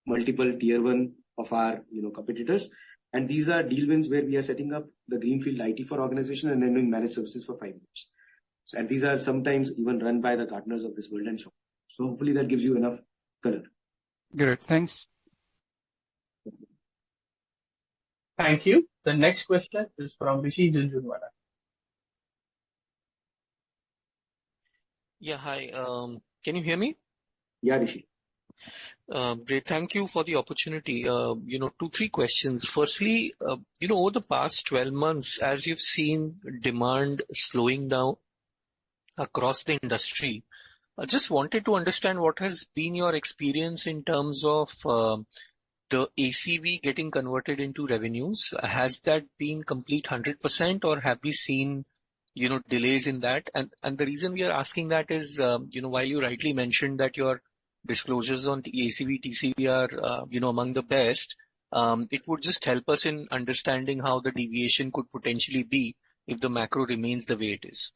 multiple tier one of our, competitors. And these are deal wins where we are setting up the greenfield IT for organization and then doing managed services for 5 years. And these are sometimes even run by the partners of this world and so on. So hopefully that gives you enough color. Great. Thanks. Thank you. The next question is from Rishi Junjunwala. Yeah, hi. Can you hear me? Yeah, Rishi. Great. Thank you for the opportunity. 2-3 questions. Firstly, over the past 12 months, as you've seen demand slowing down across the industry, I just wanted to understand what has been your experience in terms of the ACV getting converted into revenues. Has that been complete 100% or have we seen, delays in that? And the reason we are asking that is, while you rightly mentioned that your disclosures on the ACV, TCV are, among the best, it would just help us in understanding how the deviation could potentially be if the macro remains the way it is.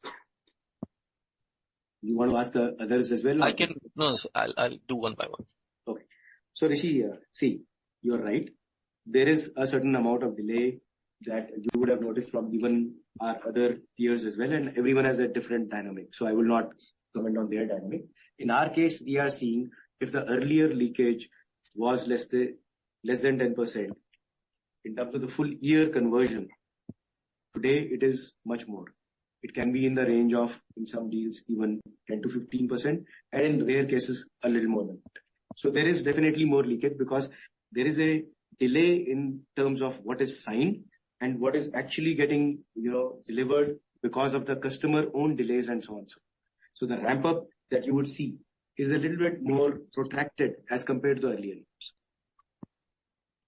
You want to ask the others as well? I'll do one by one. Okay. So Rishi, see, you're right. There is a certain amount of delay that you would have noticed from even our other peers as well, and everyone has a different dynamic. So I will not comment on their dynamic. In our case, we are seeing if the earlier leakage was less than 10% in terms of the full year conversion, today it is much more. It can be in the range of, in some deals, even 10 to 15%, and in rare cases, a little more than that. So there is definitely more leakage because there is a delay in terms of what is signed and what is actually getting, delivered because of the customer own delays and so on. So the ramp up that you would see is a little bit more protracted as compared to the earlier years.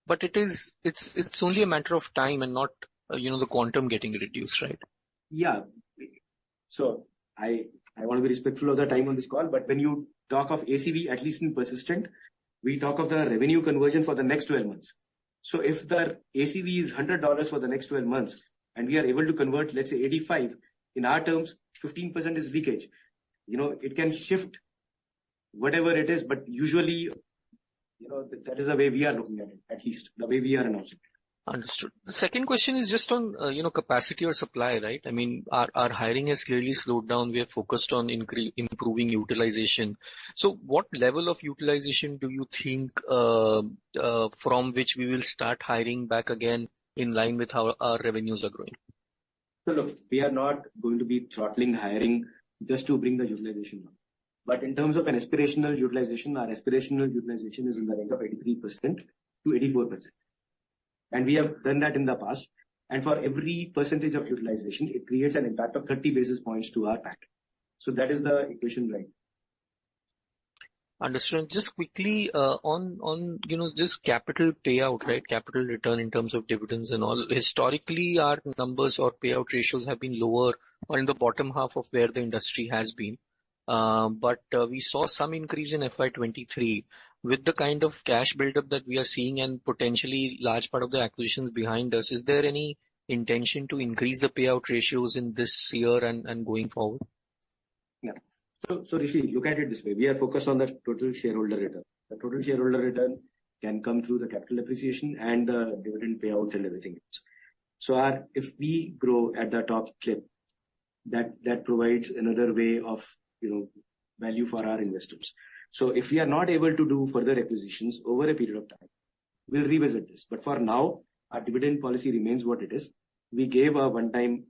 But it's only a matter of time and not, the quantum getting reduced, right? Yeah. So I want to be respectful of the time on this call, but when you talk of ACV, at least in persistent, we talk of the revenue conversion for the next 12 months. So if the ACV is $100 for the next 12 months and we are able to convert, let's say 85, in our terms, 15% is leakage. It can shift whatever it is, but usually, that is the way we are looking at it, at least the way we are announcing it. Understood. The second question is just on, capacity or supply, right? I mean, our hiring has clearly slowed down. We are focused on improving utilization. So what level of utilization do you think, from which we will start hiring back again in line with how our revenues are growing? So look, we are not going to be throttling hiring just to bring the utilization down. But in terms of an aspirational utilization, our aspirational utilization is in the range of 83% to 84%. And we have done that in the past. And for every percentage of utilization, it creates an impact of 30 basis points to our PAT. So that is the equation, right? Understood. Just quickly, on this capital payout, right? Capital return in terms of dividends and all. Historically, our numbers or payout ratios have been lower or in the bottom half of where the industry has been. But we saw some increase in FY23. With the kind of cash buildup that we are seeing and potentially large part of the acquisitions behind us, is there any intention to increase the payout ratios in this year and going forward? Yeah. So Rishi, look at it this way. We are focused on the total shareholder return. The total shareholder return can come through the capital appreciation and the dividend payouts and everything else. So if we grow at the top clip, that provides another way of, value for our investors. So if we are not able to do further acquisitions over a period of time, we'll revisit this. But for now, our dividend policy remains what it is. We gave a one-time,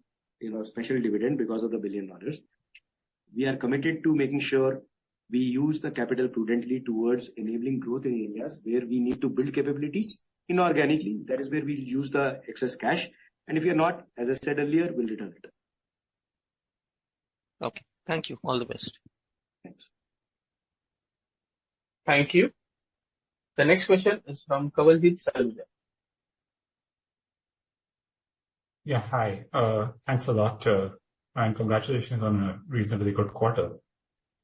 special dividend because of the $1 billion. We are committed to making sure we use the capital prudently towards enabling growth in areas where we need to build capability inorganically. That is where we'll use the excess cash. And if we are not, as I said earlier, we'll return it. Okay. Thank you. All the best. Thanks. Thank you. The next question is from Kawaljeet Saluja. Yeah, hi. Thanks a lot, and congratulations on a reasonably good quarter.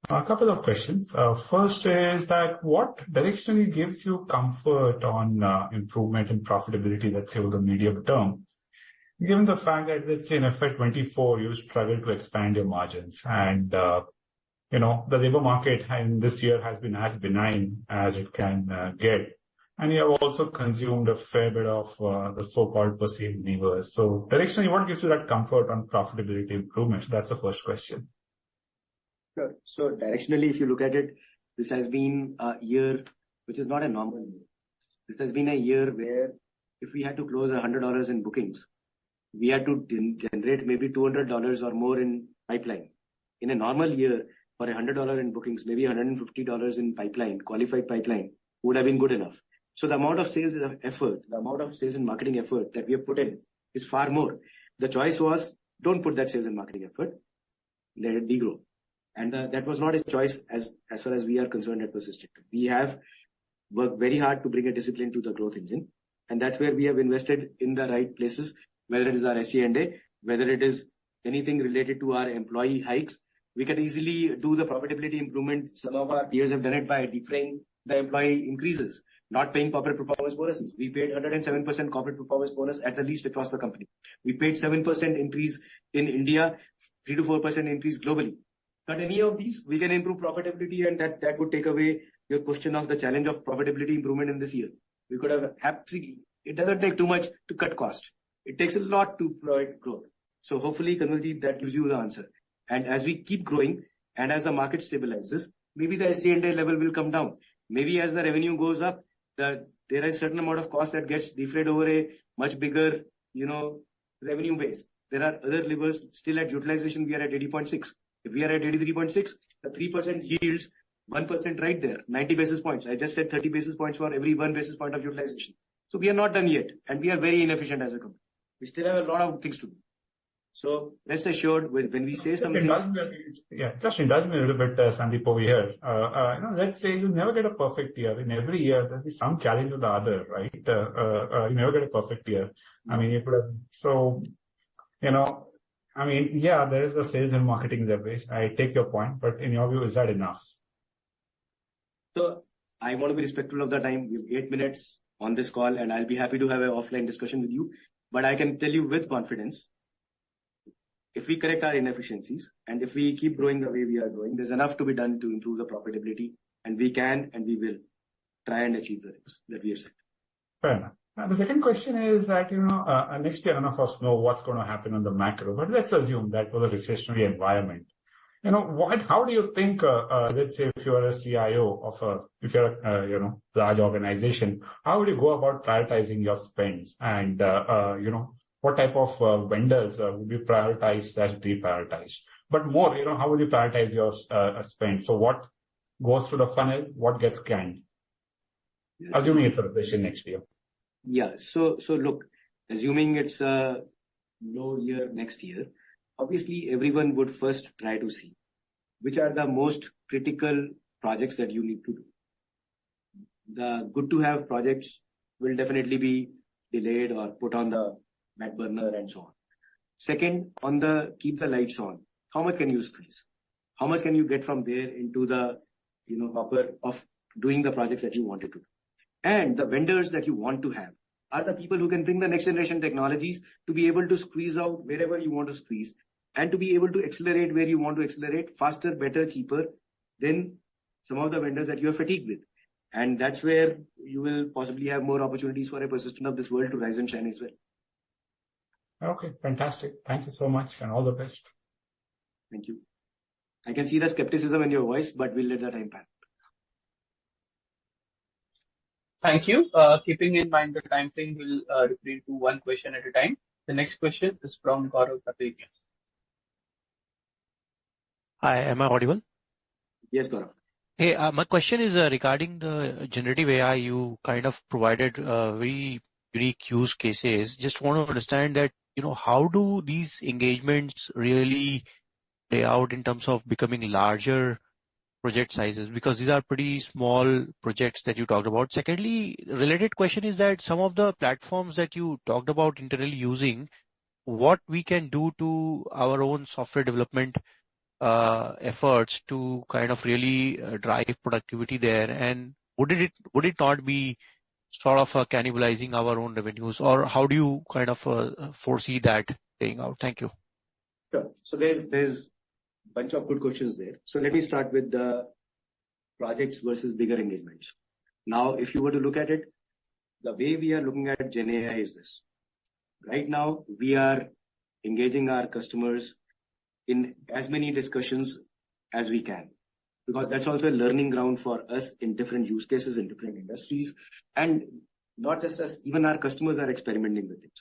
A couple of questions. First is that what directionally gives you comfort on improvement in profitability, let's say, over the medium term, given the fact that, let's say, in FY24, you struggled to expand your margins and, the labor market in this year has been as benign as it can get. And you have also consumed a fair bit of the so-called perceived levers. So directionally, what gives you that comfort on profitability improvement? That's the first question. Sure. So directionally, if you look at it, this has been a year which is not a normal year. This has been a year where if we had to close $100 in bookings, we had to generate maybe $200 or more in pipeline. In a normal year, for $100 in bookings, maybe $150 in pipeline, qualified pipeline, would have been good enough. So the amount of sales effort, the amount of sales and marketing effort that we have put in is far more. The choice was, don't put that sales and marketing effort, let it degrow. And that was not a choice as far as we are concerned at Persistent. We have worked very hard to bring a discipline to the growth engine. And that's where we have invested in the right places, whether it is our SG&A, whether it is anything related to our employee hikes. We can easily do the profitability improvement. Some of our peers have done it by defraying the employee increases, not paying corporate performance bonuses. We paid 107% corporate performance bonus at the least across the company. We paid 7% increase in India, 3 to 4% increase globally. But any of these, we can improve profitability, and that would take away your question of the challenge of profitability improvement in this year. We could have happily, it doesn't take too much to cut cost. It takes a lot to provide growth. So hopefully, Kanwaljit, that gives you the answer. And as we keep growing and as the market stabilizes, maybe the SG&A level will come down. Maybe as the revenue goes up, there is a certain amount of cost that gets defrayed over a much bigger, revenue base. There are other levers still at utilization. We are at 80.6. If we are at 83.6, the 3% yields 1% right there, 90 basis points. I just said 30 basis points for every 1 basis point of utilization. So we are not done yet, and we are very inefficient as a company. We still have a lot of things to do. So rest assured, when we say something... Just indulge me a little bit, Sandeep, over here. Let's say you never get a perfect year. In every year, there'll be some challenge or the other, right? You never get a perfect year. I mean, you could have... there is the sales and marketing leverage. I take your point, but in your view, is that enough? So I want to be respectful of the time. We have 8 minutes on this call, and I'll be happy to have an offline discussion with you. But I can tell you with confidence, if we correct our inefficiencies and if we keep growing the way we are growing, there's enough to be done to improve the profitability, and we can and we will try and achieve the things that we have said. Fair enough. Now, the second question is that, next year, none of us know what's going to happen on the macro, but let's assume that was a recessionary environment. How do you think, let's say if you're a CIO if you're a, large organization, how would you go about prioritizing your spends? And, what type of vendors would you prioritize/deprioritize? But more, how would you prioritize your spend? So what goes through the funnel? What gets canned? Yes. Assuming it's a recession next year. Yeah. So look, assuming it's a low year next year, obviously everyone would first try to see which are the most critical projects that you need to do. The good to have projects will definitely be delayed or put on the back burner and so on. Second, on the keep the lights on, how much can you squeeze? How much can you get from there into the, hopper of doing the projects that you wanted to do? And the vendors that you want to have are the people who can bring the next generation technologies to be able to squeeze out wherever you want to squeeze and to be able to accelerate where you want to accelerate faster, better, cheaper than some of the vendors that you are fatigued with. And that's where you will possibly have more opportunities for a Persistent of this world to rise and shine as well. Okay, fantastic. Thank you so much and all the best. Thank you. I can see the skepticism in your voice, but we'll let the time pass. Thank you. Keeping in mind the time frame, we'll refrain to one question at a time. The next question is from Gaurav Patel. Hi, am I audible? Yes, Gaurav. Hey, my question is regarding the generative AI. You kind of provided very unique use cases. Just want to understand that, how do these engagements really play out in terms of becoming larger project sizes? Because these are pretty small projects that you talked about. Secondly, related question is that some of the platforms that you talked about internally using, what we can do to our own software development efforts to kind of really drive productivity there, and would it not be sort of cannibalizing our own revenues, or how do you kind of foresee that playing out? Thank you. Sure. So there's a bunch of good questions there. So let me start with the projects versus bigger engagements. Now, if you were to look at it, the way we are looking at GenAI is this. Right now, we are engaging our customers in as many discussions as we can, because that's also a learning ground for us in different use cases in different industries. And not just us, even our customers are experimenting with it.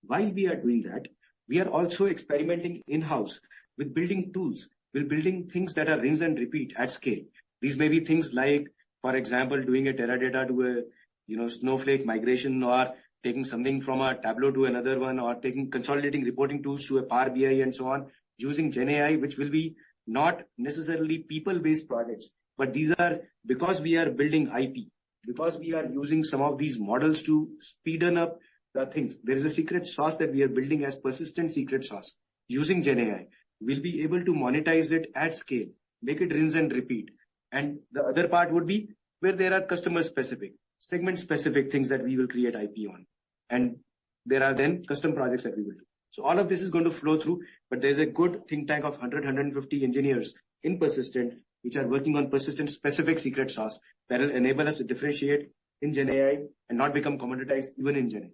While we are doing that, we are also experimenting in-house with building tools. We're building things that are rinse and repeat at scale. These may be things like, for example, doing a Teradata to a Snowflake migration, or taking something from a Tableau to another one, or consolidating reporting tools to a Power BI and so on, using GenAI, which will be not necessarily people-based projects, but these are because we are building IP, because we are using some of these models to speeden up the things. There is a secret sauce that we are building as persistent secret sauce. Using GenAI, we'll be able to monetize it at scale, make it rinse and repeat. And the other part would be where there are customer-specific, segment-specific things that we will create IP on. And there are then custom projects that we will do. So all of this is going to flow through, but there's a good think tank of 150 engineers in Persistent, which are working on Persistent specific secret sauce that will enable us to differentiate in GenAI and not become commoditized even in GenAI.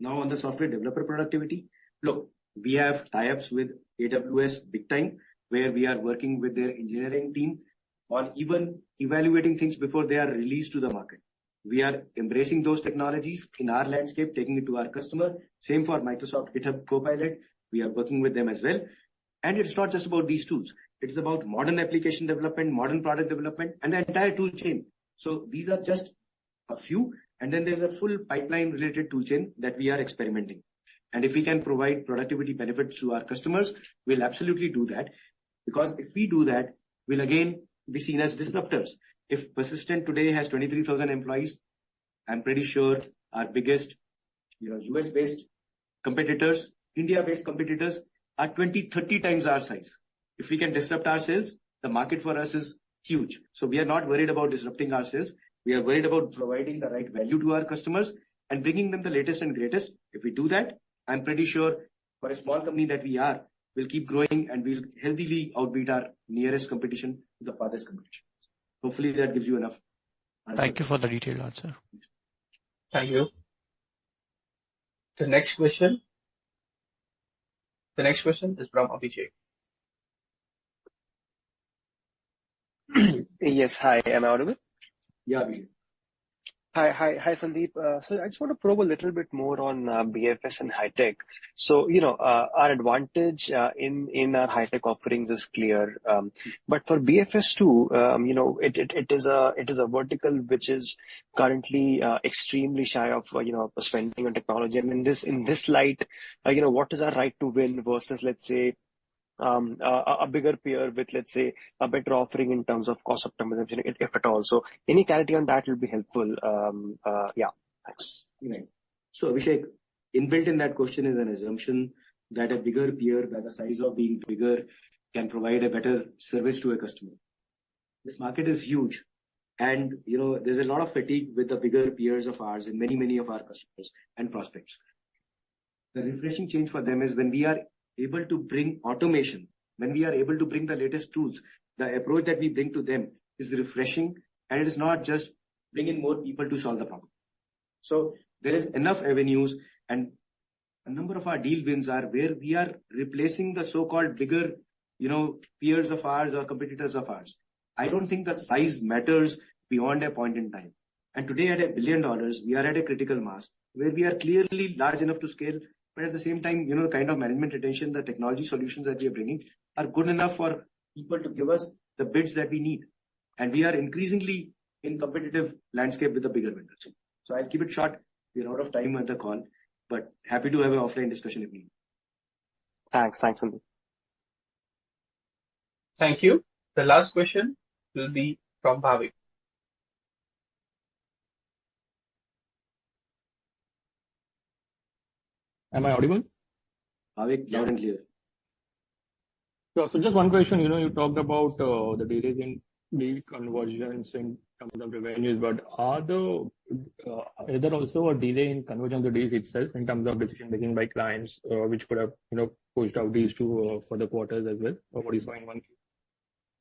Now on the software developer productivity, look, we have tie-ups with AWS big time, where we are working with their engineering team on even evaluating things before they are released to the market. We are embracing those technologies in our landscape, taking it to our customer. Same for Microsoft GitHub Copilot. We are working with them as well. And it's not just about these tools. It's about modern application development, modern product development, and the entire tool chain. So these are just a few. And then there's a full pipeline related tool chain that we are experimenting. And if we can provide productivity benefits to our customers, we'll absolutely do that. Because if we do that, we'll again be seen as disruptors. If Persistent today has 23,000 employees, I'm pretty sure our biggest, US-based competitors, India-based competitors are 20, 30 times our size. If we can disrupt ourselves, the market for us is huge. So we are not worried about disrupting ourselves. We are worried about providing the right value to our customers and bringing them the latest and greatest. If we do that, I'm pretty sure for a small company that we are, we'll keep growing and we'll healthily outbeat our nearest competition to the farthest competition. Hopefully that gives you enough answer. Thank you for the detailed answer. Thank you. The next question is from Abhishek. Yes, hi. Am I audible? Yeah, Abhishek. Hi, Sandeep. So I just want to probe a little bit more on BFS and high tech. So, our advantage in our high tech offerings is clear. But for BFS too, it is a vertical which is currently extremely shy of spending on technology. And in this light, what is our right to win versus, let's say, a bigger peer with, let's say, a better offering in terms of cost optimization, if at all. So any clarity on that will be helpful. Yeah, thanks. Right. So Abhishek, inbuilt in that question is an assumption that a bigger peer, by the size of being bigger, can provide a better service to a customer. This market is huge. And, there's a lot of fatigue with the bigger peers of ours and many of our customers and prospects. The refreshing change for them is when we are able to bring automation, when we are able to bring the latest tools, the approach that we bring to them is refreshing, and it is not just bring in more people to solve the problem. So there is enough avenues, and a number of our deal wins are where we are replacing the so-called bigger, peers of ours or competitors of ours. I don't think the size matters beyond a point in time. And today at $1 billion, we are at a critical mass where we are clearly large enough to scale. But at the same time, the kind of management attention, the technology solutions that we are bringing are good enough for people to give us the bids that we need. And we are increasingly in competitive landscape with the bigger vendors. So I'll keep it short. We're out of time at the call, but happy to have an offline discussion if needed. Thanks, Sandeep. Thank you. The last question will be from Bhavik. Am I audible? Bhavik, loud and clear. So just one question. You talked about the delays in deal conversions in terms of revenues, but is there also a delay in conversion of the deals itself in terms of decision making by clients, which could have pushed out deals to further quarters as well? Or what do you find one?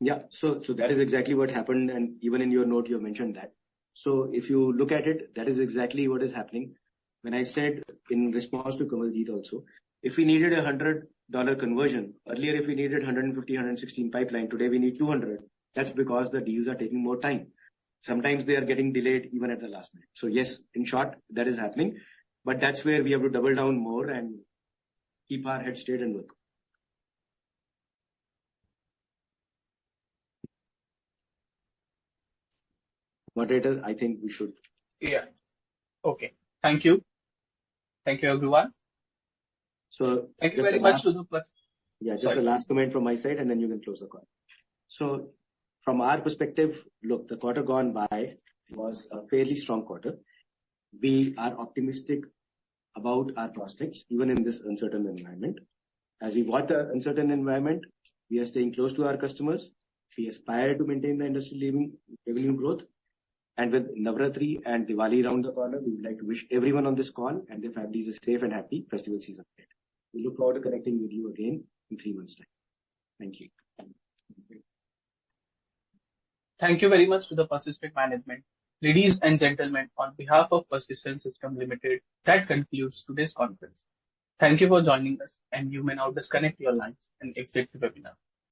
Yeah. So that is exactly what happened, and even in your note you mentioned that. So if you look at it, that is exactly what is happening. When I said in response to Kamaljeet also, if we needed $100 conversion, earlier if we needed 150, 116 pipeline, today we need 200. That's because the deals are taking more time. Sometimes they are getting delayed even at the last minute. So yes, in short, that is happening, but that's where we have to double down more and keep our head straight and work. Moderator, I think we should. Yeah. Okay. Thank you. Thank you, everyone. So thank you very much to the just the last comment from my side, and then you can close the call. So from our perspective, look, the quarter gone by was a fairly strong quarter. We are optimistic about our prospects, even in this uncertain environment. As we watch the uncertain environment, we are staying close to our customers. We aspire to maintain the industry-leading revenue growth. And with Navratri and Diwali around the corner, we would like to wish everyone on this call and their families a safe and happy festival season ahead. We look forward to connecting with you again in 3 months' time. Thank you. Thank you very much to the Persistent management. Ladies and gentlemen, on behalf of Persistent System Limited, that concludes today's conference. Thank you for joining us, and you may now disconnect your lines and exit the webinar.